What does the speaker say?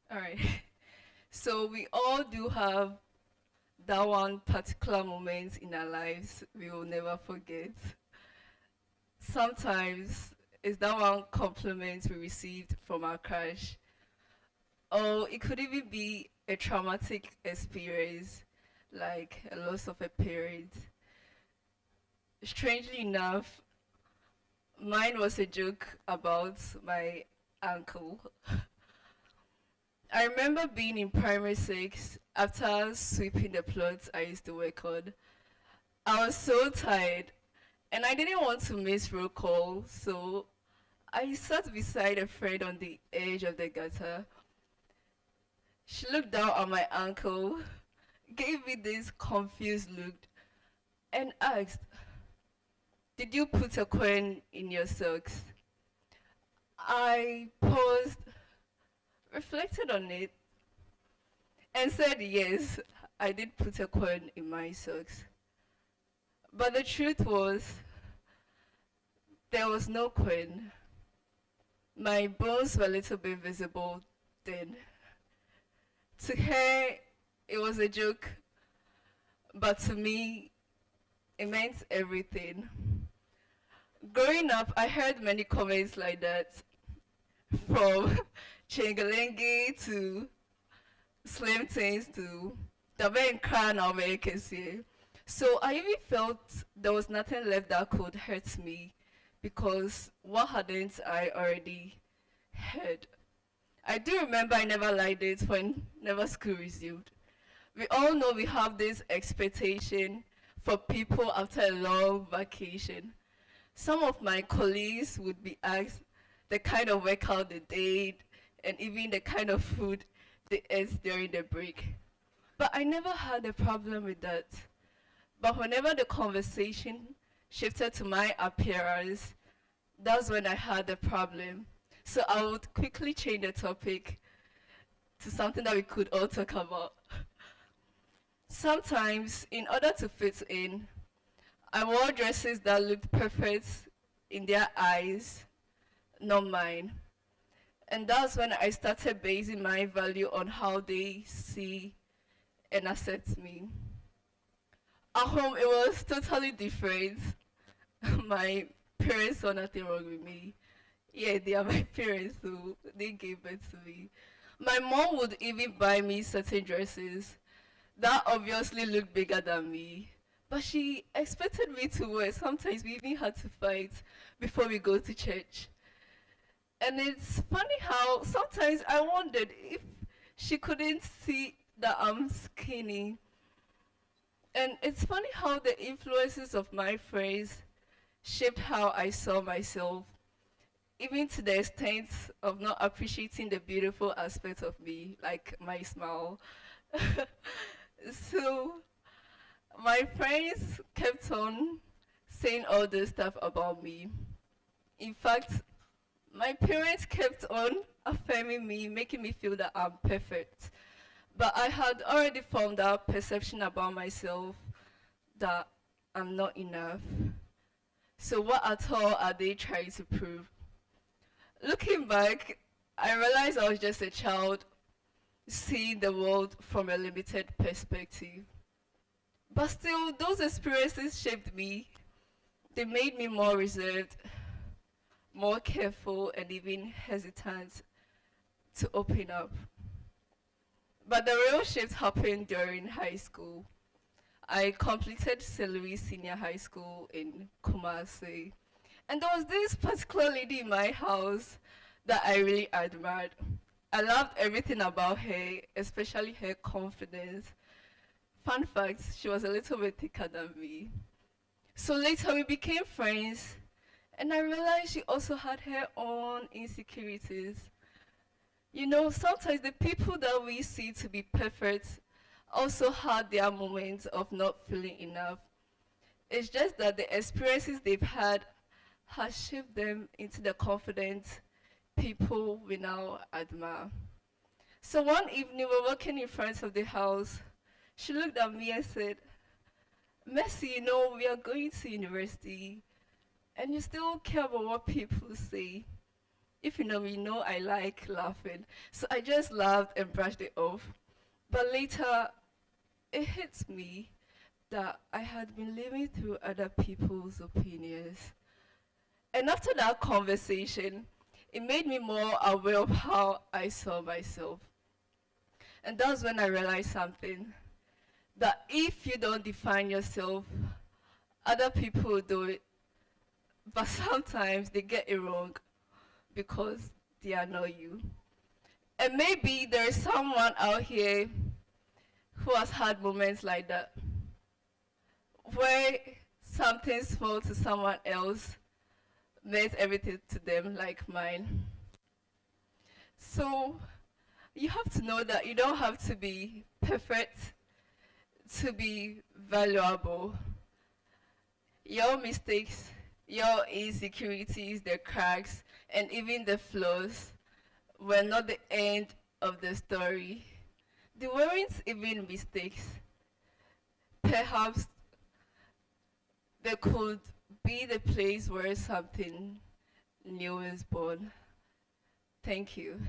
All right. So we all do have that one particular moment in our lives we will never forget. Sometimes it's that one compliment we received from our crush, or it could even be a traumatic experience, like a loss of a parent. Strangely enough, mine was a joke about my uncle. I remember being in primary six after sweeping the plots I used to work on. I was so tired and I didn't want to miss roll call, so I sat beside a friend on the edge of the gutter. She looked down at my ankle, gave me this confused look, and asked, "Did you put a coin in your socks?" I paused, reflected on it, and said yes, I did put a coin in my socks. But the truth was, there was no coin. My bones were a little bit visible then. To her, it was a joke, but to me, it meant everything. Growing up, I heard many comments like that, from Chingalingi to Slim Things to Dabe Nkran Alvekesi. So I even felt there was nothing left that could hurt me because what hadn't I already heard? I do remember I never liked it when never school resumed. We all know we have this expectation for people after a long vacation. Some of my colleagues would be asked the kind of workout they did and even the kind of food they ate during the break. But I never had a problem with that. But whenever the conversation shifted to my appearance, that's when I had a problem. So I would quickly change the topic to something that we could all talk about. Sometimes, in order to fit in, I wore dresses that looked perfect in their eyes, not mine. And that's when I started basing my value on how they see and accept me. At home, it was totally different. My parents saw nothing wrong with me. Yeah, they are my parents, so they gave birth to me. My mom would even buy me certain dresses that obviously looked bigger than me. But she expected me to wear. Sometimes we even had to fight before we go to church. And it's funny how sometimes I wondered if she couldn't see that I'm skinny. And it's funny how the influences of my friends shaped how I saw myself, even to the extent of not appreciating the beautiful aspects of me, like my smile. So my friends kept on saying all this stuff about me. In fact, my parents kept on affirming me, making me feel that I'm perfect. But I had already formed that perception about myself that I'm not enough. So what at all are they trying to prove? Looking back, I realized I was just a child seeing the world from a limited perspective. But still, those experiences shaped me. They made me more reserved, more careful, and even hesitant to open up. But the real shift happened during high school. I completed St. Louis Senior High School in Kumasi. And there was this particular lady in my house that I really admired. I loved everything about her, especially her confidence. Fun fact, she was a little bit thicker than me. So later we became friends, and I realized she also had her own insecurities. You know, sometimes the people that we see to be perfect also had their moments of not feeling enough. It's just that the experiences they've had has shaped them into the confident people we now admire. So one evening, we were walking in front of the house. She looked at me and said, "Mercy, you know, we are going to university, and you still care about what people say. If you know me, you know I like laughing. So I just laughed and brushed it off. But later, it hits me that I had been living through other people's opinions. And after that conversation, it made me more aware of how I saw myself. And that's when I realized something, that if you don't define yourself, other people do it. But sometimes they get it wrong because they are not you. And maybe there is someone out here who has had moments like that, where something small to someone else meant everything to them, like mine. So you have to know that you don't have to be perfect to be valuable. Your mistakes, your insecurities, the cracks, and even the flaws were not the end of the story. They weren't even mistakes. Perhaps they could be the place where something new is born. Thank you.